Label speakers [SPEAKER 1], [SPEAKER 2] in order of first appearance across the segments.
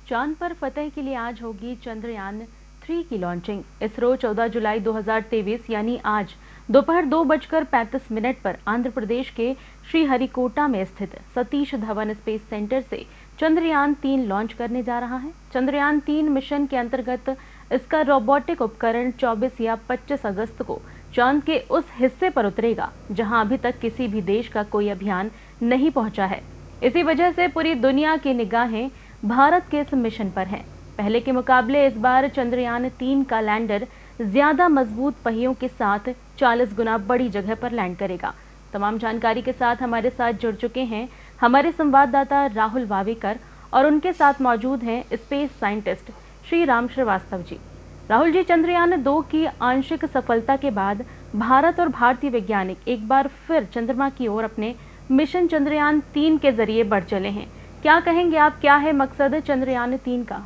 [SPEAKER 1] चांद पर फतह के लिए आज होगी चंद्रयान 3 की लॉन्चिंग। इसरो 14 जुलाई 2023 यानी आज दोपहर 2:35 पर आंध्र प्रदेश के श्रीहरिकोटा में स्थित सतीश धवन स्पेस सेंटर से चंद्रयान 3 लॉन्च करने जा रहा है। चंद्रयान 3 मिशन के अंतर्गत इसका रोबोटिक उपकरण 24 या 25 अगस्त को चांद के उस हिस्से पर उतरेगा जहां अभी तक किसी भी देश का कोई अभियान नहीं पहुंचा है। इसी वजह से पूरी दुनिया की निगाहें भारत के इस मिशन पर हैं। पहले के मुकाबले इस बार चंद्रयान 3 का लैंडर ज्यादा मजबूत पहियों के साथ 40 गुना बड़ी जगह पर लैंड करेगा। तमाम जानकारी के साथ हमारे साथ जुड़ चुके हैं हमारे संवाददाता राहुल वावेकर और उनके साथ मौजूद हैं स्पेस साइंटिस्ट श्री राम श्रीवास्तव जी। राहुल जी, चंद्रयान 2 की आंशिक सफलता के बाद भारत और भारतीय वैज्ञानिक एक बार फिर चंद्रमा की ओर अपने मिशन चंद्रयान 3 के जरिए बढ़ चले हैं। क्या कहेंगे आप, क्या है मकसद चंद्रयान 3 का?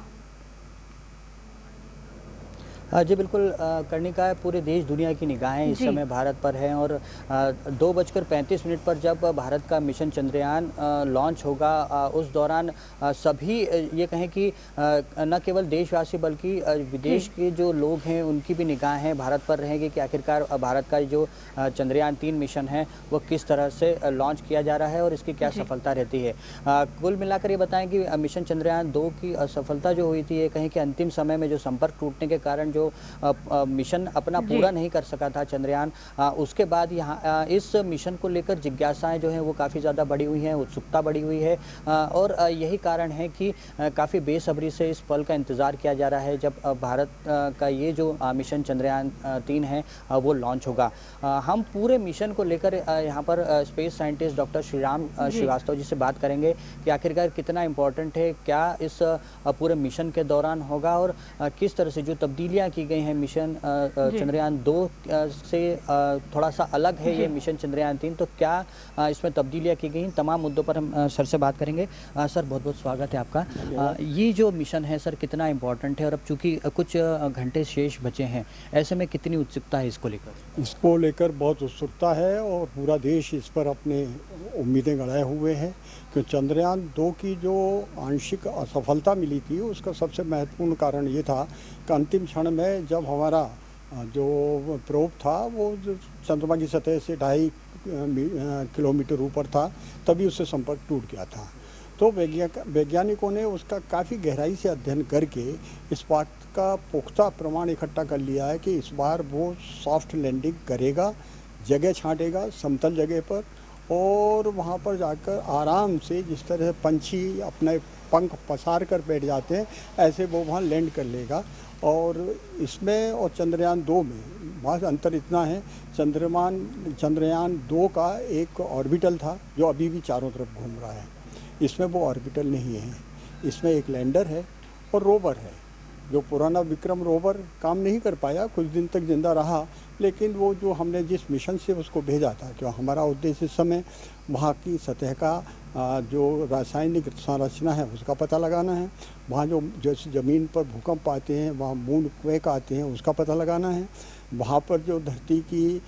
[SPEAKER 2] जी बिल्कुल, कर्णिका, पूरे देश दुनिया की निगाहें इस समय भारत पर हैं और 2:35 पर जब भारत का मिशन चंद्रयान लॉन्च होगा, उस दौरान सभी ये कहें कि न केवल देशवासी बल्कि विदेश के जो लोग हैं उनकी भी निगाहें भारत पर रहेंगी कि आखिरकार भारत का जो चंद्रयान 3 मिशन है वो किस तरह से लॉन्च किया जा रहा है और इसकी क्या सफलता रहती है। कुल मिलाकर ये बताएं कि मिशन चंद्रयान 2 की असफलता जो हुई थी, ये कहें कि अंतिम समय में जो संपर्क टूटने के कारण जो मिशन अपना पूरा नहीं कर सका था चंद्रयान, उसके बाद यहाँ इस मिशन को लेकर जिज्ञासाएं जो हैं वो काफ़ी ज़्यादा बढ़ी हुई हैं, उत्सुकता बढ़ी हुई है और यही कारण है कि काफ़ी बेसब्री से इस पल का इंतज़ार किया जा रहा है जब भारत का ये जो मिशन चंद्रयान 3 है वो लॉन्च होगा। हम पूरे मिशन को लेकर यहाँ पर space scientist doctor Shriram Srivastava ji से बात करेंगे कि आखिरकार कितना इम्पोर्टेंट है, क्या इस पूरे मिशन के दौरान होगा और किस तरह से जो तब्दीलियाँ की गई हैं मिशन चंद्रयान 2 से थोड़ा सा अलग है ये मिशन चंद्रयान 3, तो क्या इसमें तब्दीलियाँ की गई, तमाम मुद्दों पर हम सर से बात करेंगे। सर, बहुत बहुत स्वागत है आपका। ये जो मिशन है सर कितना इम्पोर्टेंट है और अब चूँकि कुछ घंटे शेष बचे हैं, ऐसे में कितनी उत्सुकता है इसको लेकर?
[SPEAKER 3] इसको लेकर बहुत उत्सुकता है और पूरा देश इस पर अपने उम्मीदें गड़ाए हुए हैं कि चंद्रयान 2 की जो आंशिक असफलता मिली थी उसका सबसे महत्वपूर्ण कारण ये था कि अंतिम क्षण में जब हमारा जो प्रोब था वो चंद्रमा की सतह से 2.5 किलोमीटर ऊपर था, तभी उससे संपर्क टूट गया था। तो वैज्ञानिकों ने उसका काफ़ी गहराई से अध्ययन करके इस बात का पुख्ता प्रमाण इकट्ठा कर लिया है कि इस बार वो सॉफ्ट लैंडिंग करेगा, जगह छांटेगा समतल जगह पर और वहाँ पर जाकर आराम से, जिस तरह से पंछी अपने पंख पसार कर बैठ जाते हैं, ऐसे वो वहाँ लैंड कर लेगा। और इसमें और चंद्रयान 2 में बहुत अंतर इतना है, चंद्रयान 2 का एक ऑर्बिटल था जो अभी भी चारों तरफ घूम रहा है, इसमें वो ऑर्बिटल नहीं है, इसमें एक लैंडर है और रोवर है। जो पुराना विक्रम रोवर काम नहीं कर पाया, कुछ दिन तक जिंदा रहा, लेकिन वो जो हमने जिस मिशन से उसको भेजा था, क्यों हमारा उद्देश्य इस समय वहाँ की सतह का जो रासायनिक संरचना है उसका पता लगाना है, वहाँ जो जैसे ज़मीन पर भूकंप आते हैं, वहाँ मून क्वेक आते हैं, उसका पता लगाना है, वहाँ पर जो धरती की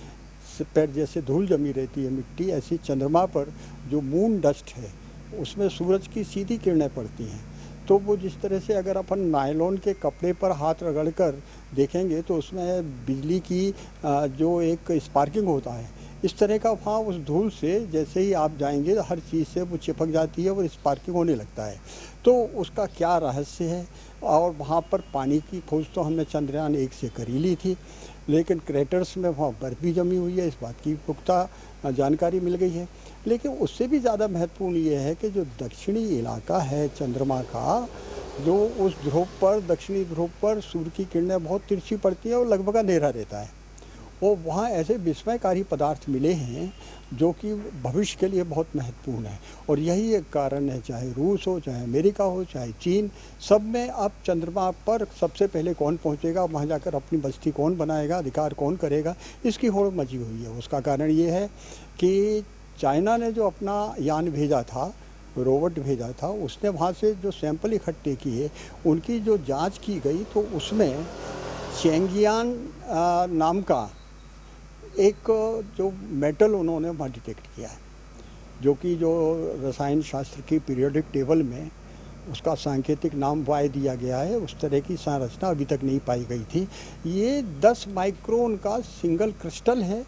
[SPEAKER 3] पर जैसे धूल जमी रहती है मिट्टी, ऐसी चंद्रमा पर जो मून डस्ट है उसमें सूरज की सीधी किरणें पड़ती हैं, तो वो जिस तरह से अगर अपन नायलॉन के कपड़े पर हाथ रगड़कर देखेंगे तो उसमें बिजली की जो एक स्पार्किंग होता है, इस तरह का वहाँ उस धूल से जैसे ही आप जाएंगे हर चीज़ से वो चिपक जाती है और स्पार्किंग होने लगता है। तो उसका क्या रहस्य है, और वहाँ पर पानी की खोज तो हमने चंद्रयान 1 से कर ही ली थी, लेकिन क्रेटर्स में वहाँ बर्फ़ भी जमी हुई है, इस बात की पुख्ता जानकारी मिल गई है। लेकिन उससे भी ज़्यादा महत्वपूर्ण ये है कि जो दक्षिणी इलाका है चंद्रमा का, जो उस ध्रुव पर, दक्षिणी ध्रुव पर सूर्य की किरणें बहुत तिरछी पड़ती हैं और लगभग अंधेरा रहता है, वो वहाँ ऐसे विस्मयकारी पदार्थ मिले हैं जो कि भविष्य के लिए बहुत महत्वपूर्ण है। और यही एक कारण है, चाहे रूस हो, चाहे अमेरिका हो, चाहे चीन, सब में अब चंद्रमा पर सबसे पहले कौन पहुँचेगा, वहाँ जाकर अपनी बस्ती कौन बनाएगा, अधिकार कौन करेगा, इसकी होड़ मची हुई है। उसका कारण ये है कि चाइना ने जो अपना यान भेजा था, रोबोट भेजा था, उसने वहाँ से जो सैंपल इकट्ठे किए, उनकी जो जांच की गई तो उसमें चेंगियान नाम का एक जो मेटल उन्होंने वहाँ डिटेक्ट किया है, जो कि जो रसायन शास्त्र की पीरियोडिक टेबल में उसका सांकेतिक नाम वाई दिया गया है। उस तरह की संरचना अभी तक नहीं पाई गई थी। ये 10 माइक्रोन का सिंगल क्रिस्टल है,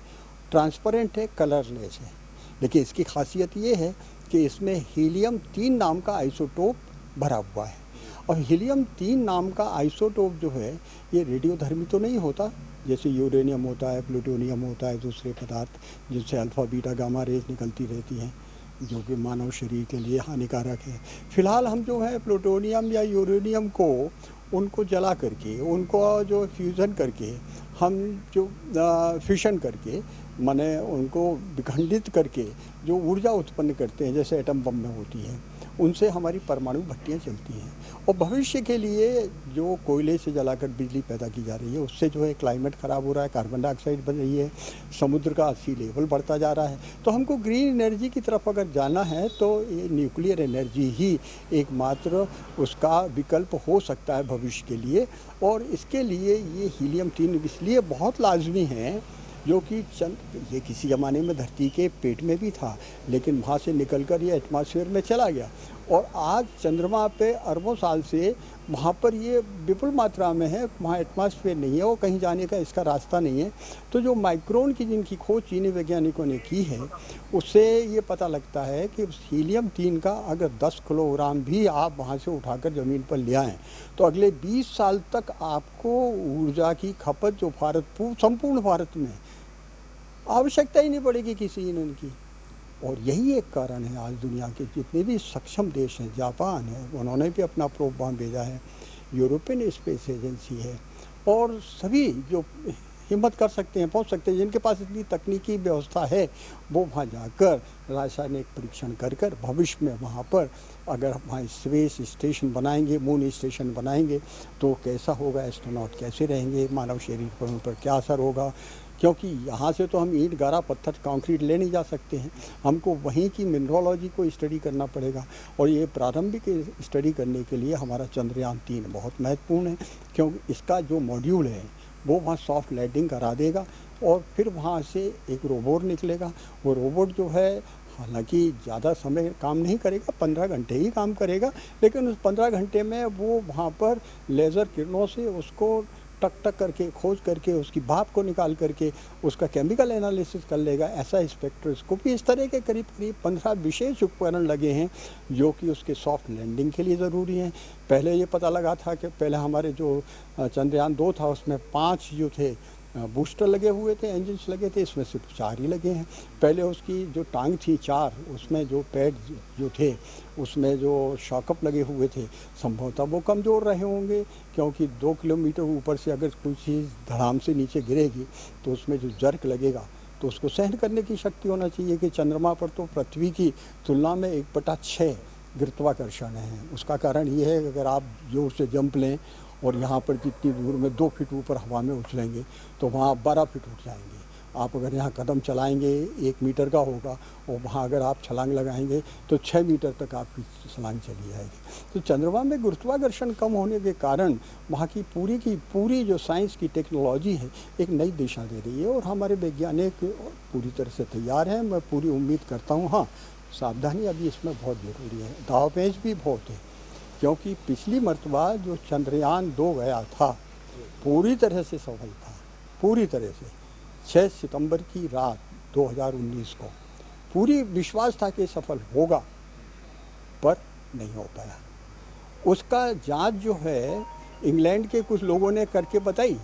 [SPEAKER 3] ट्रांसपेरेंट है, कलरलेस है। लेकिन इसकी खासियत ये है कि इसमें हीलियम 3 नाम का आइसोटोप भरा हुआ है। और हीलियम 3 नाम का आइसोटोप जो है ये रेडियोधर्मी तो नहीं होता, जैसे यूरेनियम होता है, प्लूटोनियम होता है, दूसरे पदार्थ जिनसे अल्फ़ा बीटा गामा रेज निकलती रहती हैं, जो कि मानव शरीर के लिए हानिकारक है। फिलहाल हम जो है प्लूटोनियम या यूरेनियम को उनको जला करके, उनको जो फ्यूज़न करके, हम जो फिशन करके, माने उनको विखंडित करके जो ऊर्जा उत्पन्न करते हैं, जैसे एटम बम में होती है, उनसे हमारी परमाणु भट्टियाँ चलती हैं। और भविष्य के लिए जो कोयले से जलाकर बिजली पैदा की जा रही है, उससे जो है क्लाइमेट ख़राब हो रहा है, कार्बन डाइऑक्साइड बन रही है, समुद्र का सी लेवल बढ़ता जा रहा है। तो हमको ग्रीन एनर्जी की तरफ अगर जाना है तो ये न्यूक्लियर एनर्जी ही एकमात्र उसका विकल्प हो सकता है भविष्य के लिए। और इसके लिए ये हीलियम 3 इसलिए बहुत लाजमी है, जो कि ये किसी ज़माने में धरती के पेट में भी था, लेकिन वहाँ से निकलकर ये एटमॉस्फेयर में चला गया। और आज चंद्रमा पे अरबों साल से वहाँ पर ये विपुल मात्रा में है, वहाँ एटमॉस्फेयर नहीं है, वो कहीं जाने का इसका रास्ता नहीं है। तो जो माइक्रोन की जिनकी खोज चीनी वैज्ञानिकों ने की है, उससे ये पता लगता है कि हीलियम 3 का अगर 10 किलोग्राम भी आप वहाँ से उठाकर ज़मीन पर ले आएँ, तो अगले 20 साल तक आपको ऊर्जा की खपत जो संपूर्ण भारत में आवश्यकता ही नहीं पड़ेगी किसी ईंधन की। और यही एक कारण है आज दुनिया के जितने भी सक्षम देश हैं, जापान है, उन्होंने भी अपना प्रोब बम भेजा है, यूरोपियन स्पेस एजेंसी है, और सभी जो हिम्मत कर सकते हैं, पहुंच सकते हैं, जिनके पास इतनी तकनीकी व्यवस्था है, वो वहाँ जाकर रासायनिक परीक्षण कर भविष्य में वहाँ पर अगर वहाँ स्पेस स्टेशन बनाएंगे, मून स्टेशन बनाएंगे, तो कैसा होगा, एस्ट्रोनॉट कैसे रहेंगे, मानव शरीर पर उन पर क्या असर होगा। क्योंकि यहाँ से तो हम ईंट, गारा, पत्थर, कंक्रीट ले नहीं जा सकते हैं, हमको वहीं की मिनरोलॉजी को स्टडी करना पड़ेगा। और ये प्रारंभिक स्टडी करने के लिए हमारा चंद्रयान 3 बहुत महत्वपूर्ण है, क्योंकि इसका जो मॉड्यूल है वो वहाँ सॉफ्ट लैंडिंग करा देगा, और फिर वहाँ से एक रोबोट निकलेगा। वो रोबोट जो है हालांकि ज़्यादा समय काम नहीं करेगा, 15 घंटे ही काम करेगा, लेकिन उस 15 घंटे में वो वहाँ पर लेज़र किरणों से उसको टक टक करके खोज करके उसकी भाप को निकाल करके उसका केमिकल एनालिसिस कर लेगा। ऐसा स्पेक्ट्रोस्कोपी, इस तरह के करीब 15 विशेष उपकरण लगे हैं जो कि उसके सॉफ्ट लैंडिंग के लिए ज़रूरी हैं। पहले ये पता लगा था कि पहले हमारे जो चंद्रयान 2 था उसमें 5 जो थे बूस्टर लगे हुए थे, इंजन्स लगे थे, इसमें सिर्फ 4 ही लगे हैं। पहले उसकी जो टांग थी 4, उसमें जो पैड जो थे उसमें जो शॉकअप लगे हुए थे, संभवतः वो कमज़ोर रहे होंगे, क्योंकि 2 किलोमीटर ऊपर से अगर कोई चीज़ धड़ाम से नीचे गिरेगी तो उसमें जो जर्क लगेगा तो उसको सहन करने की शक्ति होना चाहिए। कि चंद्रमा पर तो पृथ्वी की तुलना में 1/6 गुरुत्वाकर्षण है। उसका कारण ये है कि अगर आप जोर से जंप लें और यहाँ पर जितनी दूर में 2 फीट ऊपर हवा में उछलेंगे तो वहाँ 12 फीट उठ जाएंगे। आप अगर यहाँ कदम चलाएंगे 1 मीटर का होगा, और वहाँ अगर आप छलांग लगाएंगे तो 6 मीटर तक आपकी छलांग चली जाएगी। तो चंद्रमा में गुरुत्वाकर्षण कम होने के कारण वहाँ की पूरी जो साइंस की टेक्नोलॉजी है एक नई दिशा दे रही है, और हमारे वैज्ञानिक पूरी तरह से तैयार हैं। मैं पूरी उम्मीद करता हूँ। हाँ, सावधानी अभी इसमें बहुत ज़रूरी है, दावपेच भी बहुत है, क्योंकि पिछली मर्तबा जो चंद्रयान 2 गया था पूरी तरह से सफल था, पूरी तरह से 6 सितंबर की रात 2019 को पूरी विश्वास था कि सफल होगा, पर नहीं हो पाया। उसका जांच जो है इंग्लैंड के कुछ लोगों ने करके बताई।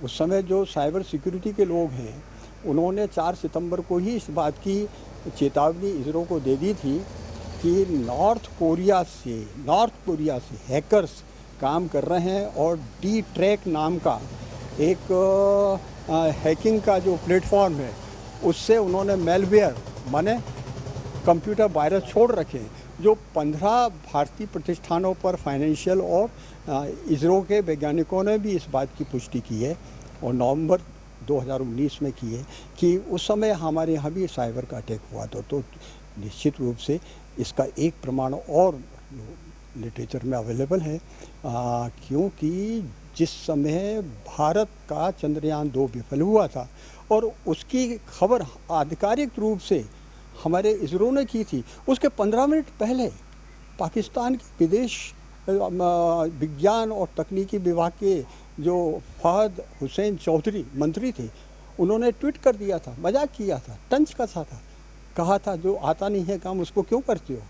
[SPEAKER 3] उस समय जो साइबर सिक्योरिटी के लोग हैं उन्होंने 4 सितंबर को ही इस बात की चेतावनी इसरो को दे दी थी कि नॉर्थ कोरिया से हैकर्स काम कर रहे हैं, और D-Track नाम का एक हैकिंग का जो प्लेटफॉर्म है उससे उन्होंने मेलवेयर माने कंप्यूटर वायरस छोड़ रखे हैं, जो 15 भारतीय प्रतिष्ठानों पर फाइनेंशियल, और इसरो के वैज्ञानिकों ने भी इस बात की पुष्टि की है, और नवंबर 2019 में की है कि उस समय हमारे यहाँ भी साइबर का अटैक हुआ था। तो निश्चित रूप से इसका एक प्रमाण और लिटरेचर में अवेलेबल है, क्योंकि जिस समय भारत का चंद्रयान 2 विफल हुआ था और उसकी खबर आधिकारिक रूप से हमारे इसरो ने की थी, उसके 15 मिनट पहले पाकिस्तान के विदेश विज्ञान और तकनीकी विभाग के जो फहद हुसैन चौधरी मंत्री थे, उन्होंने ट्वीट कर दिया था, मजाक किया था, तंज कसा था, कहा था जो आता नहीं है काम उसको क्यों करते हो,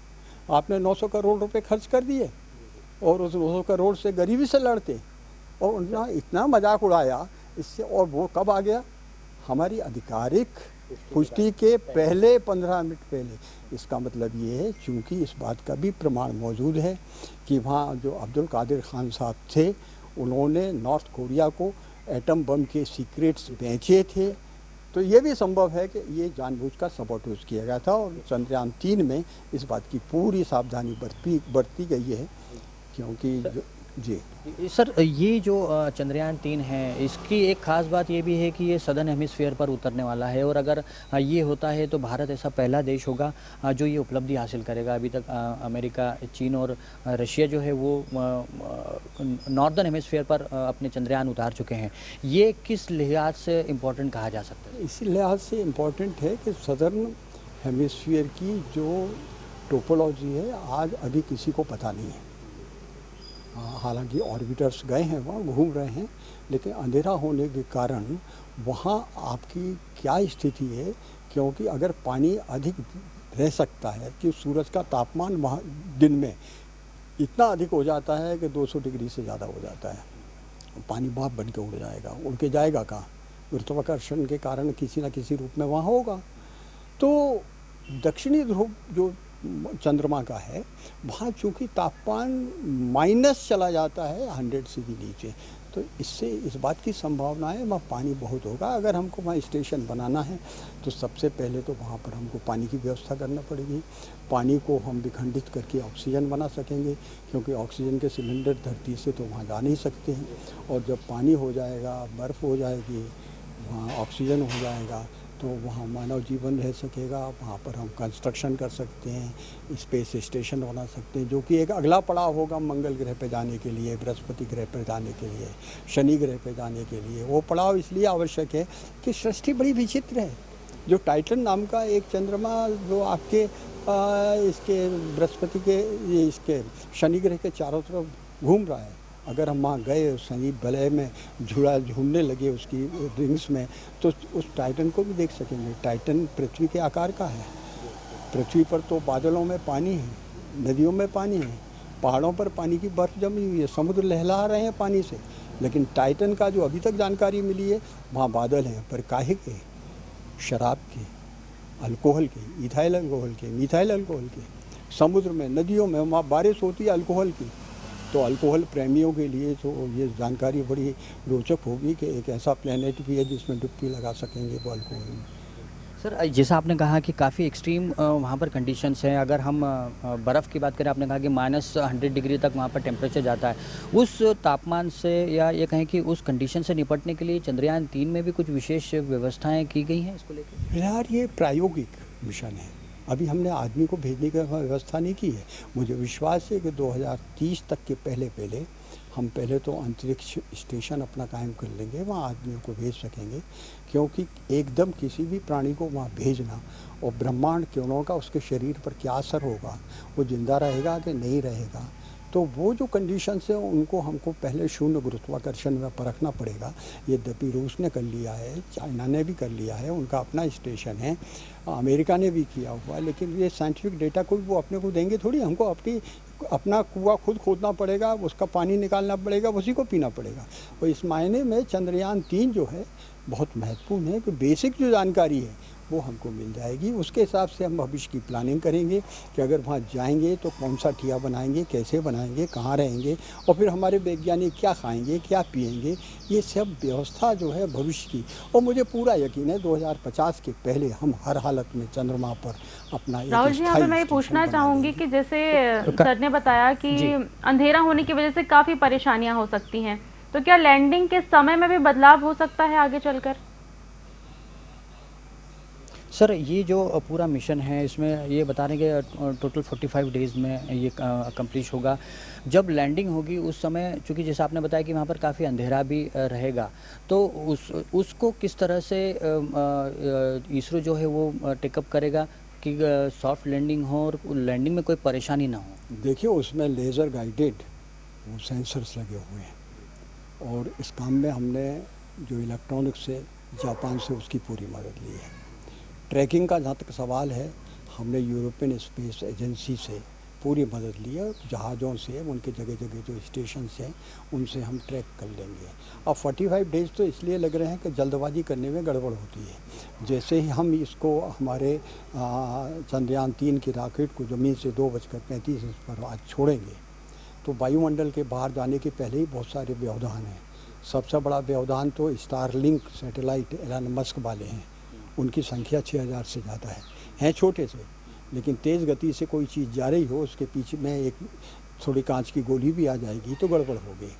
[SPEAKER 3] आपने 900 करोड़ रुपए खर्च कर दिए और उस 900 करोड़ से गरीबी से लड़ते, और उन्होंने इतना मजाक उड़ाया इससे। और वो कब आ गया, हमारी आधिकारिक पुष्टि के पहले 15 मिनट पहले। इसका मतलब ये है, चूँकि इस बात का भी प्रमाण मौजूद है कि वहाँ जो अब्दुल कादिर खान साहब थे, उन्होंने नॉर्थ कोरिया को एटम बम के सीक्रेट्स बेचे थे, तो ये भी संभव है कि ये जानबूझकर सबोटेज किया गया था। और चंद्रयान 3 में इस बात की पूरी सावधानी बरती गई है, क्योंकि जी
[SPEAKER 2] सर, ये जो चंद्रयान 3 है, इसकी एक ख़ास बात ये भी है कि ये सदर्न हेमिस्फीयर पर उतरने वाला है, और अगर ये होता है तो भारत ऐसा पहला देश होगा जो ये उपलब्धि हासिल करेगा। अभी तक अमेरिका, चीन और रशिया जो है वो नॉर्दर्न हेमिस्फीयर पर अपने चंद्रयान उतार चुके हैं। ये किस लिहाज से इम्पोर्टेंट कहा जा सकता है?
[SPEAKER 3] इस लिहाज से इम्पोर्टेंट है कि सदर्न हेमिस्फीयर की जो टोपोलॉजी है आज अभी किसी को पता नहीं है। हालांकि ऑर्बिटर्स गए हैं, वहाँ घूम रहे हैं, लेकिन अंधेरा होने के कारण वहाँ आपकी क्या स्थिति है, क्योंकि अगर पानी अधिक रह सकता है कि सूरज का तापमान वहाँ दिन में इतना अधिक हो जाता है कि 200 डिग्री से ज़्यादा हो जाता है, पानी भाप बन के उड़ जाएगा। उड़ के जाएगा कहाँ? गुरुत्वाकर्षण के कारण किसी न किसी रूप में वहाँ होगा। तो दक्षिणी ध्रुव जो चंद्रमा का है, वहाँ चूँकि तापमान माइनस चला जाता है 100 से भी नीचे, तो इससे इस बात की संभावना है वहाँ पानी बहुत होगा। अगर हमको वहाँ स्टेशन बनाना है तो सबसे पहले तो वहाँ पर हमको पानी की व्यवस्था करना पड़ेगी। पानी को हम विखंडित करके ऑक्सीजन बना सकेंगे, क्योंकि ऑक्सीजन के सिलेंडर धरती से तो वहाँ जा नहीं सकते हैं, और जब पानी हो जाएगा, बर्फ़ हो जाएगी, वहाँ ऑक्सीजन हो जाएगा, तो वहाँ मानव जीवन रह सकेगा। वहाँ पर हम कंस्ट्रक्शन कर सकते हैं, स्पेस स्टेशन बना सकते हैं, जो कि एक अगला पड़ाव होगा मंगल ग्रह पे जाने के लिए, बृहस्पति ग्रह पे जाने के लिए, शनि ग्रह पे जाने के लिए। वो पड़ाव इसलिए आवश्यक है कि सृष्टि बड़ी विचित्र है। जो टाइटन नाम का एक चंद्रमा जो आपके इसके बृहस्पति के, ये इसके शनि ग्रह के चारों तरफ घूम रहा है, अगर हम वहाँ गए, शनि वलय में झूमने लगे उसकी रिंग्स में, तो उस टाइटन को भी देख सकेंगे। टाइटन पृथ्वी के आकार का है। पृथ्वी पर तो बादलों में पानी है, नदियों में पानी है, पहाड़ों पर पानी की बर्फ़ जमी हुई है, समुद्र लहला रहे हैं पानी से, लेकिन टाइटन का जो अभी तक जानकारी मिली है, वहाँ बादल हैं, पर काहे के? शराब के, अल्कोहल के, इथाइल अल्कोहल के, मिथाइल अल्कोहल के। समुद्र में, नदियों में वहाँ बारिश होती है अल्कोहल की। तो अल्कोहल प्रेमियों के लिए तो ये जानकारी बड़ी रोचक होगी कि एक ऐसा प्लेनेट भी है जिसमें डुबकी लगा सकेंगे वो अल्कोहल में।
[SPEAKER 2] सर, जैसा आपने कहा कि काफ़ी एक्सट्रीम वहाँ पर कंडीशंस हैं। अगर हम बर्फ़ की बात करें, आपने कहा कि -100 डिग्री तक वहाँ पर टेम्परेचर जाता है। उस तापमान से, या ये कहें कि उस कंडीशन से निपटने के लिए चंद्रयान 3 में भी कुछ विशेष व्यवस्थाएँ की गई हैं इसको लेकर?
[SPEAKER 3] यार, ये प्रायोगिक मिशन है, अभी हमने आदमी को भेजने की व्यवस्था नहीं की है। मुझे विश्वास है कि 2030 तक के पहले हम पहले तो अंतरिक्ष स्टेशन अपना कायम कर लेंगे, वहाँ आदमियों को भेज सकेंगे, क्योंकि एकदम किसी भी प्राणी को वहाँ भेजना और ब्रह्मांड किरणों का उसके शरीर पर क्या असर होगा, वो जिंदा रहेगा कि नहीं रहेगा, तो वो जो कंडीशंस है उनको हमको पहले शून्य गुरुत्वाकर्षण में परखना पड़ेगा। यद्यपि रूस ने कर लिया है, चाइना ने भी कर लिया है, उनका अपना स्टेशन है, अमेरिका ने भी किया हुआ है, लेकिन ये साइंटिफिक डेटा को वो अपने को देंगे थोड़ी, हमको अपना कुआं खुद खोदना पड़ेगा, उसका पानी निकालना पड़ेगा, उसी को पीना पड़ेगा। और इस मायने में चंद्रयान 3 जो है बहुत महत्वपूर्ण है कि बेसिक जो जानकारी है वो हमको मिल जाएगी। उसके हिसाब से हम भविष्य की प्लानिंग करेंगे कि अगर वहाँ जाएंगे तो कौन सा ठिया बनाएंगे, कैसे बनाएंगे, कहाँ रहेंगे, और फिर हमारे वैज्ञानिक क्या खाएंगे, क्या पिएंगे, ये सब व्यवस्था जो है भविष्य की। और मुझे पूरा यकीन है 2050 के पहले हम हर हालत में चंद्रमा पर अपना
[SPEAKER 1] राहुल जी, यहाँ पे मैं ये पूछना चाहूँगी कि जैसे सर ने बताया कि अंधेरा होने की वजह से काफ़ी परेशानियाँ हो सकती हैं, तो क्या लैंडिंग के समय में भी बदलाव हो सकता है आगे चलकर?
[SPEAKER 2] सर, ये जो पूरा मिशन है, इसमें ये बता रहे हैं कि टोटल 45 डेज़ में ये कंप्लीट होगा। जब लैंडिंग होगी उस समय, चूँकि जैसा आपने बताया कि वहाँ पर काफ़ी अंधेरा भी रहेगा, तो उसको किस तरह से इसरो जो है वो टेकअप करेगा? कि सॉफ्ट लैंडिंग हो और लैंडिंग में कोई परेशानी ना हो?
[SPEAKER 3] देखिए, उसमें लेज़र गाइडेड वो सेंसर्स लगे हुए हैं और इस काम में हमने जो इलेक्ट्रॉनिक्स से जापान से उसकी पूरी मदद ली है। ट्रैकिंग का जहाँ तक सवाल है, हमने यूरोपियन स्पेस एजेंसी से पूरी मदद ली है। जहाज़ों से उनके जगह जगह जो स्टेशन हैं उनसे हम ट्रैक कर लेंगे। अब 45 डेज़ तो इसलिए लग रहे हैं कि जल्दबाजी करने में गड़बड़ होती है। जैसे ही हम इसको हमारे चंद्रयान 3 की रॉकेट को ज़मीन से 2:35 पर आज छोड़ेंगे तो वायुमंडल के बाहर जाने के पहले ही बहुत सारे व्यवधान हैं। सबसे बड़ा व्यवधान तो स्टारलिंक सैटेलाइट एलन मस्क वाले हैं, उनकी संख्या 6000 से ज़्यादा हैं छोटे से, लेकिन तेज़ गति से कोई चीज़ जा रही हो उसके पीछे में एक थोड़ी कांच की गोली भी आ जाएगी तो गड़बड़ होगी।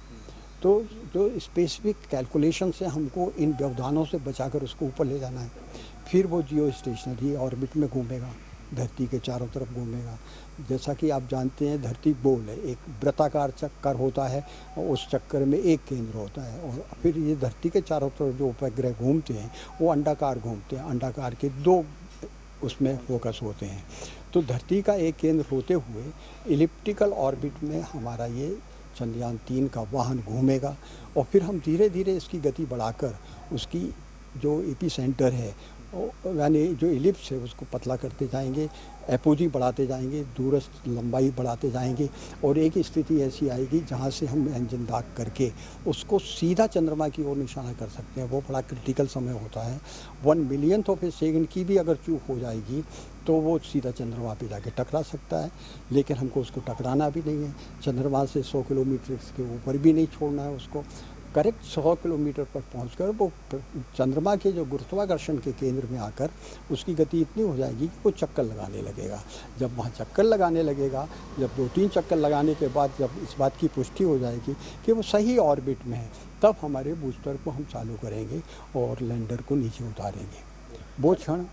[SPEAKER 3] तो जो स्पेसिफिक कैलकुलेशन से हमको इन व्यवधानों से बचाकर उसको ऊपर ले जाना है। फिर वो जियो स्टेशनरी ऑर्बिट में घूमेगा, धरती के चारों तरफ घूमेगा। जैसा कि आप जानते हैं, धरती गोल है, एक वृत्ताकार चक्कर होता है और उस चक्कर में एक केंद्र होता है और फिर ये धरती के चारों तरफ जो उपग्रह घूमते हैं वो अंडाकार घूमते हैं। अंडाकार के 2 उसमें फोकस होते हैं। तो धरती का एक केंद्र होते हुए इलिप्टिकल ऑर्बिट में हमारा ये चंद्रयान 3 का वाहन घूमेगा और फिर हम धीरे धीरे इसकी गति बढ़ाकर उसकी जो एपीसेंटर है यानी जो इलिप्स है उसको पतला करते जाएंगे, एपोजी बढ़ाते जाएंगे, दूरस्थ लंबाई बढ़ाते जाएंगे और एक स्थिति ऐसी आएगी जहां से हम इंजन दाग करके उसको सीधा चंद्रमा की ओर निशाना कर सकते हैं। वो बड़ा क्रिटिकल समय होता है। 1 मिलियंथ ऑफ ए सेकेंड की भी अगर चूक हो जाएगी तो वो सीधा चंद्रमा पे जाके टकरा सकता है, लेकिन हमको उसको टकराना भी नहीं है। चंद्रमा से 100 किलोमीटर के ऊपर भी नहीं छोड़ना है उसको। करेक्ट 100 किलोमीटर पर पहुंचकर वो चंद्रमा के जो गुरुत्वाकर्षण के केंद्र में आकर उसकी गति इतनी हो जाएगी कि वो चक्कर लगाने लगेगा। जब वहाँ चक्कर लगाने लगेगा, जब 2-3 चक्कर लगाने के बाद जब इस बात की पुष्टि हो जाएगी कि वो सही ऑर्बिट में है, तब हमारे बूस्टर को हम चालू करेंगे और लैंडर को नीचे उतारेंगे। वो क्षण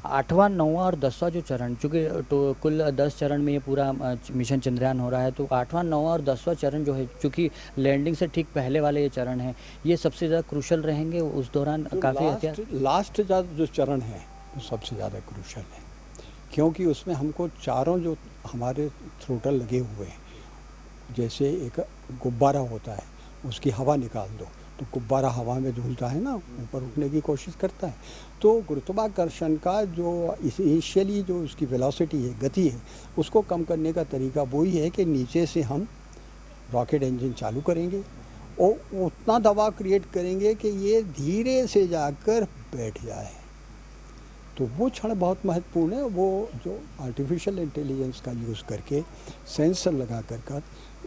[SPEAKER 2] 8वां, 9वां और 10वां जो चरण, चूँकि तो कुल 10 चरण में ये पूरा मिशन चंद्रयान हो रहा है, तो 8वां, 9वां और 10वां चरण जो है, चूँकि लैंडिंग से ठीक पहले वाले ये चरण हैं, ये सबसे ज़्यादा क्रूशल रहेंगे। उस दौरान काफ़ी
[SPEAKER 3] लास्ट जो चरण है वो सबसे ज़्यादा क्रूशल है, क्योंकि उसमें हमको चारों जो हमारे थ्रोटल लगे हुए हैं, जैसे एक गुब्बारा होता है उसकी हवा निकाल दो तो गुब्बारा हवा में झूलता है ना, ऊपर उठने की कोशिश करता है। तो गुरुत्वाकर्षण का जो इनिशियली जो उसकी वेलोसिटी है, गति है, उसको कम करने का तरीका वही है कि नीचे से हम रॉकेट इंजन चालू करेंगे और उतना दबाव क्रिएट करेंगे कि ये धीरे से जाकर बैठ जाए। तो वो क्षण बहुत महत्वपूर्ण है। वो जो आर्टिफिशियल इंटेलिजेंस का यूज़ करके सेंसर लगा कर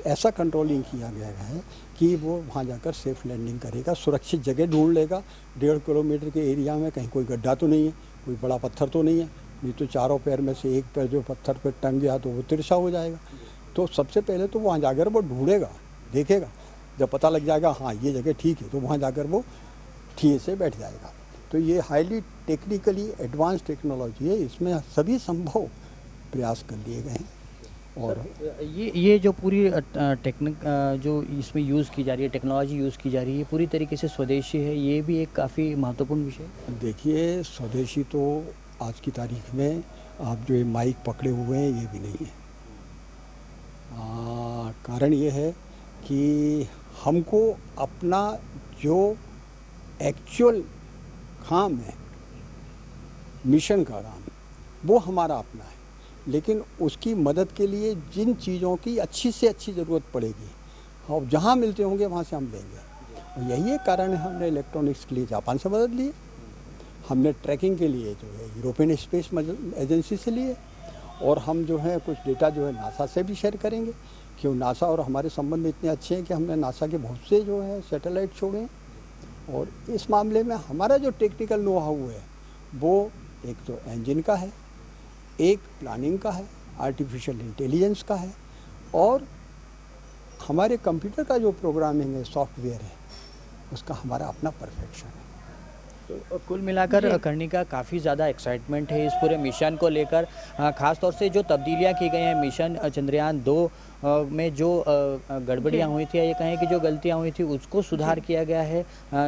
[SPEAKER 3] ऐसा कंट्रोलिंग किया गया है कि वो वहाँ जाकर सेफ लैंडिंग करेगा, सुरक्षित जगह ढूंढ लेगा। 1.5 किलोमीटर के एरिया में कहीं कोई गड्ढा तो नहीं है, कोई बड़ा पत्थर तो नहीं है, नहीं तो चारों पैर में से एक पैर जो पत्थर पर टंग गया तो वो तिरछा हो जाएगा। तो सबसे पहले तो वहाँ जाकर वो ढूंढेगा, देखेगा, जब पता लग जाएगा हाँ ये जगह ठीक है, तो वहाँ जाकर वो ठीक से बैठ जाएगा। तो ये हाईली टेक्निकली एडवांस टेक्नोलॉजी है, इसमें सभी संभव प्रयास कर लिए गए हैं। और
[SPEAKER 2] ये जो पूरी टेक्निक जो इसमें यूज़ की जा रही है, टेक्नोलॉजी यूज़ की जा रही है, पूरी तरीके से स्वदेशी है, ये भी एक काफ़ी महत्वपूर्ण विषय है।
[SPEAKER 3] देखिए, स्वदेशी तो आज की तारीख में आप जो ये माइक पकड़े हुए हैं ये भी नहीं है। कारण ये है कि हमको अपना जो एक्चुअल काम है, मिशन का काम, वो हमारा अपना है, लेकिन उसकी मदद के लिए जिन चीज़ों की अच्छी से अच्छी ज़रूरत पड़ेगी और जहाँ मिलते होंगे वहाँ से हम लेंगे। और यही एक कारण है हमने इलेक्ट्रॉनिक्स के लिए जापान से मदद ली, हमने ट्रैकिंग के लिए जो है यूरोपियन स्पेस एजेंसी से लिए, और हम जो है कुछ डेटा जो है नासा से भी शेयर करेंगे, क्यों नासा और हमारे संबंध इतने अच्छे हैं कि हमने नासा के बहुत से जो है सैटेलाइट छोड़े हैं। और इस मामले में हमारा जो टेक्निकल नो हाउ है वो एक तो इंजन का है, एक प्लानिंग का है, आर्टिफिशियल इंटेलिजेंस का है, और हमारे कंप्यूटर का जो प्रोग्रामिंग है, सॉफ्टवेयर है, उसका हमारा अपना परफेक्शन है।
[SPEAKER 2] तो कुल मिलाकर कर्णिका काफ़ी ज़्यादा एक्साइटमेंट है इस पूरे मिशन को लेकर। ख़ास तौर से जो तब्दीलियां की गई हैं मिशन चंद्रयान 2 में जो गड़बड़ियाँ हुई थी या ये कहें कि जो गलतियाँ हुई थी उसको सुधार किया गया है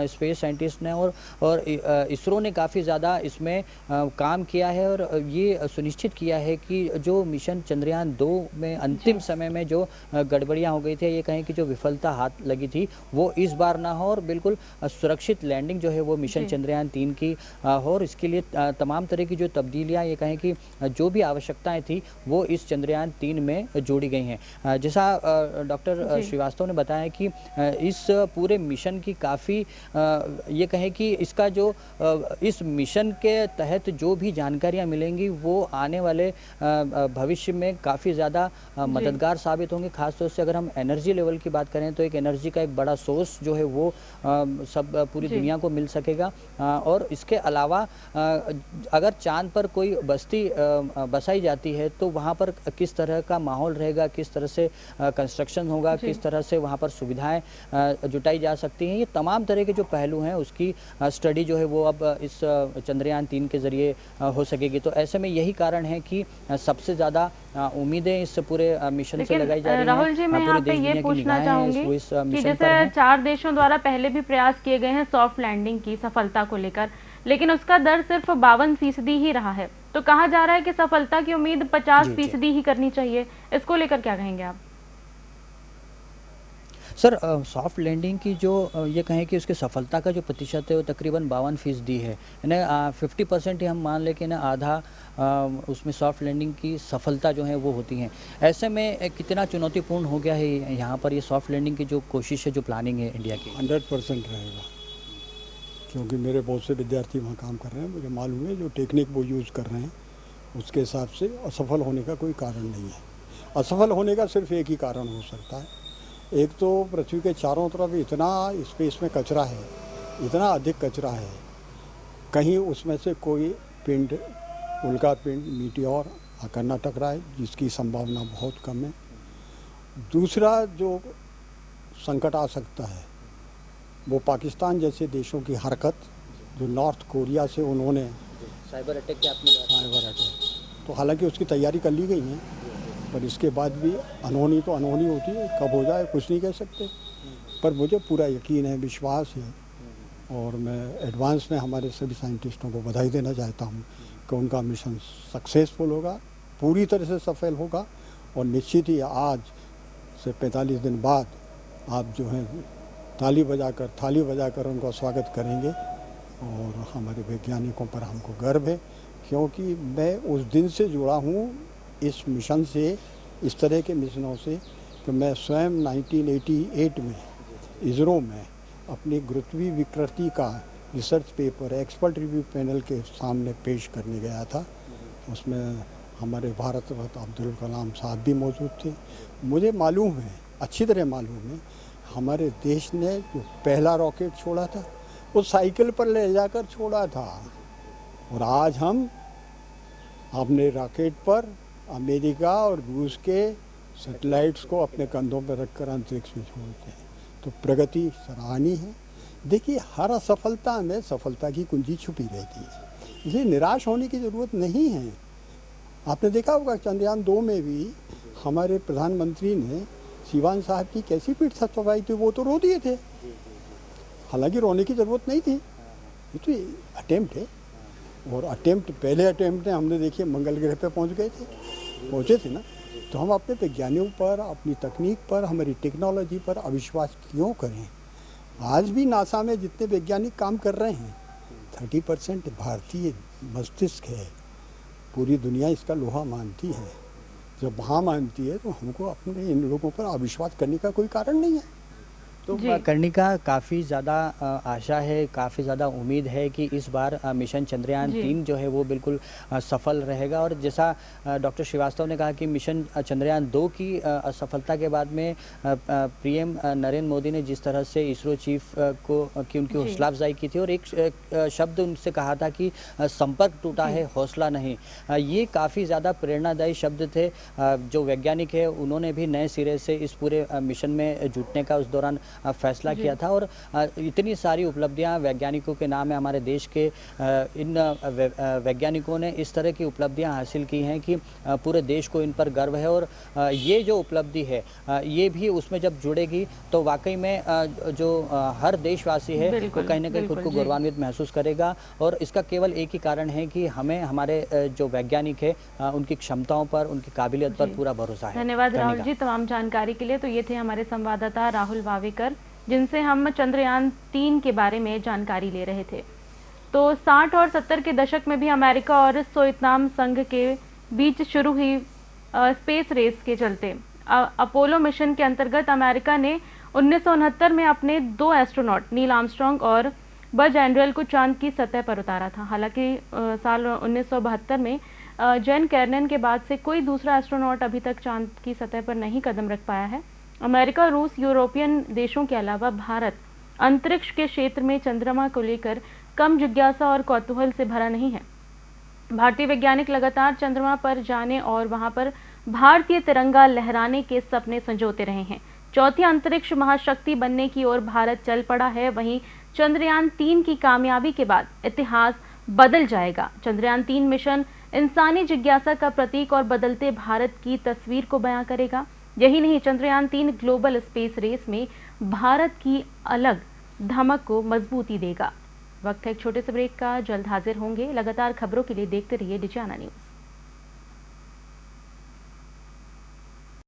[SPEAKER 2] स्पेस साइंटिस्ट ने, और इसरो ने काफ़ी ज़्यादा इसमें काम किया है और ये सुनिश्चित किया है कि जो मिशन चंद्रयान 2 में अंतिम समय में जो गड़बड़ियाँ हो गई थी, ये कहें कि जो विफलता हाथ लगी थी वो इस बार ना हो और बिल्कुल सुरक्षित लैंडिंग जो है वो मिशन चंद्रयान 3 की हो, और इसके लिए तमाम तरह की जो तब्दीलियाँ ये कहें कि जो भी आवश्यकताएं थी वो इस चंद्रयान 3 में जोड़ी गई हैं। जैसा डॉक्टर श्रीवास्तव ने बताया कि इस पूरे मिशन की काफ़ी ये कहें कि इसका जो इस मिशन के तहत जो भी जानकारियां मिलेंगी वो आने वाले भविष्य में काफ़ी ज़्यादा मददगार साबित होंगे। खासतौर से अगर हम एनर्जी लेवल की बात करें तो एक एनर्जी का एक बड़ा सोर्स जो है वो सब पूरी दुनिया को मिल सकेगा, और इसके अलावा अगर चांद पर कोई बस्ती बसाई जाती है तो वहाँ पर किस तरह का माहौल रहेगा, किस तरह से कंस्ट्रक्शन होगा, किस तरह से वहाँ पर सुविधाएं जुटाई जा सकती हैं, ये तमाम तरह के जो पहलू हैं उसकी स्टडी जो है वो अब इस चंद्रयान 3 के ज़रिए हो सकेगी। तो ऐसे में यही कारण है कि सबसे ज़्यादा उम्मीदें इस पूरे मिशन से लगाई जा रही हैं।
[SPEAKER 1] राहुल जी, मैं यहाँ पे ये पूछना चाहूँगी कि जैसे 4 देशों द्वारा पहले भी प्रयास किए गए हैं सॉफ्ट लैंडिंग की सफलता को लेकर, लेकिन उसका दर सिर्फ 52% ही रहा है। तो कहा जा रहा है कि सफलता की उम्मीद 50% ही करनी चाहिए, इसको लेकर क्या कहेंगे आप?
[SPEAKER 2] सर, सॉफ्ट लैंडिंग की जो ये कहें कि उसकी सफलता का जो प्रतिशत है वो तकरीबन 52% है ना। 50% ही हम मान लें कि ना आधा उसमें सॉफ्ट लैंडिंग की सफलता जो है वो होती हैं। ऐसे में कितना चुनौतीपूर्ण हो गया है यहाँ पर ये सॉफ्ट लैंडिंग की जो कोशिश है, जो प्लानिंग है इंडिया की?
[SPEAKER 3] 100% रहेगा, क्योंकि मेरे बहुत से विद्यार्थी वहाँ काम कर रहे हैं। मुझे मालूम है जो टेक्निक वो यूज़ कर रहे हैं उसके हिसाब से असफल होने का कोई कारण नहीं है। असफल होने का सिर्फ एक ही कारण हो सकता है, एक तो पृथ्वी के चारों तरफ इतना स्पेस में कचरा है, इतना अधिक कचरा है, कहीं उसमें से कोई पिंड, उल्का पिंड, मीटियोर आकर न टकराए, जिसकी संभावना बहुत कम है। दूसरा जो संकट आ सकता है वो पाकिस्तान जैसे देशों की हरकत, जो नॉर्थ कोरिया से उन्होंने
[SPEAKER 2] साइबर अटैक की आपने बात,
[SPEAKER 3] साइबर अटैक, तो हालांकि उसकी तैयारी कर ली गई है, पर इसके बाद भी अनहोनी तो अनहोनी होती है, कब हो जाए कुछ नहीं कह सकते। पर मुझे पूरा यकीन है, विश्वास है, और मैं एडवांस में हमारे सभी साइंटिस्टों को बधाई देना चाहता हूँ कि उनका मिशन सक्सेसफुल होगा, पूरी तरह से सफल होगा, और निश्चित ही आज से 45 दिन बाद आप जो है थाली बजाकर उनका स्वागत करेंगे, और हमारे वैज्ञानिकों पर हमको गर्व है, क्योंकि मैं उस दिन से जुड़ा हूँ इस मिशन से, इस तरह के मिशनों से, कि मैं स्वयं 1988 में इसरो में अपनी गुरुत्वीय विकृति का research paper expert review panel के सामने पेश करने गया था। उसमें हमारे भारत रत्न अब्दुल कलाम साहब भी मौजूद थे। मुझे मालूम है, अच्छी तरह मालूम है, हमारे देश ने जो पहला रॉकेट छोड़ा था वो साइकिल पर ले जाकर छोड़ा था, और आज हम अपने रॉकेट पर अमेरिका और रूस के सैटेलाइट्स को अपने कंधों पर रखकर अंतरिक्ष में छोड़ते हैं। तो प्रगति सराहनीय है। देखिए, हर असफलता में सफलता की कुंजी छुपी रहती है, इसलिए निराश होने की ज़रूरत नहीं है। आपने देखा होगा चंद्रयान 2 में भी हमारे प्रधानमंत्री ने सिवान साहब की कैसी पीठ थपथपाई थी, वो तो रो दिए थे। हालांकि रोने की ज़रूरत नहीं थी, ये तो अटेम्प्ट है, और पहले अटेम्प्ट में हमने देखिए मंगल ग्रह पे पहुंचे थे ना। तो हम अपने वैज्ञानिकों पर, अपनी तकनीक पर, हमारी टेक्नोलॉजी पर अविश्वास क्यों करें? आज भी नासा में जितने वैज्ञानिक काम कर रहे हैं 30% भारतीय मस्तिष्क है। पूरी दुनिया इसका लोहा मानती है। जब वहाँ मानती है तो हमको अपने इन लोगों पर अविश्वास करने का कोई कारण नहीं है।
[SPEAKER 2] तो करने का काफ़ी ज़्यादा आशा है, काफ़ी ज़्यादा उम्मीद है कि इस बार मिशन चंद्रयान 3 जो है वो बिल्कुल सफल रहेगा। और जैसा डॉक्टर श्रीवास्तव ने कहा कि मिशन चंद्रयान 2 की असफलता के बाद में पीएम नरेंद्र मोदी ने जिस तरह से इसरो चीफ की उनकी हौसला अफजाई की थी, और एक शब्द उनसे कहा था कि संपर्क टूटा है, हौसला नहीं। ये काफ़ी ज़्यादा प्रेरणादायी शब्द थे। जो वैज्ञानिक है उन्होंने भी नए सिरे से इस पूरे मिशन में जुटने का उस दौरान फैसला किया था। और इतनी सारी उपलब्धियां वैज्ञानिकों के नाम है। हमारे देश के इन वैज्ञानिकों ने इस तरह की उपलब्धियां हासिल की हैं कि पूरे देश को इन पर गर्व है। और ये जो उपलब्धि है ये भी उसमें जब जुड़ेगी तो वाकई में जो हर देशवासी है वो कहीं ना कहीं खुद को गौरवान्वित महसूस करेगा। और इसका केवल एक ही कारण है कि हमें हमारे जो वैज्ञानिक है उनकी क्षमताओं पर, उनकी काबिलियत पर पूरा भरोसा है।
[SPEAKER 1] धन्यवाद राहुल जी तमाम जानकारी के लिए। तो ये थे हमारे संवाददाता राहुल वावेकर, जिनसे हम चंद्रयान 3 के बारे में जानकारी ले रहे थे। तो 60 और 70 के दशक में भी अमेरिका और सोवियत संघ के बीच शुरू हुई स्पेस रेस के चलते अपोलो मिशन के अंतर्गत अमेरिका ने 1969 में अपने 2 एस्ट्रोनॉट नील आर्मस्ट्रांग और बज एंड्रेल को चांद की सतह पर उतारा था। हालांकि साल 1972 में जैन कैर्नन के बाद से कोई दूसरा एस्ट्रोनॉट अभी तक चांद की सतह पर नहीं कदम रख पाया है। अमेरिका, रूस, यूरोपियन देशों के अलावा भारत अंतरिक्ष के क्षेत्र में चंद्रमा को लेकर कम जिज्ञासा और कौतूहल से भरा नहीं है। भारतीय वैज्ञानिक लगातार चंद्रमा पर जाने और वहां पर भारतीय तिरंगा लहराने के सपने संजोते रहे हैं। चौथी अंतरिक्ष महाशक्ति बनने की ओर भारत चल पड़ा है। वहीं चंद्रयान 3 की कामयाबी के बाद इतिहास बदल जाएगा। चंद्रयान 3 मिशन इंसानी जिज्ञासा का प्रतीक और बदलते भारत की तस्वीर को बयां करेगा। यही नहीं, चंद्रयान 3 ग्लोबल स्पेस रेस में भारत की अलग धमक को मजबूती देगा। वक्त है एक छोटे से ब्रेक का, जल्द हाजिर होंगे। लगातार खबरों के लिए देखते रहिए डिजियाना न्यूज।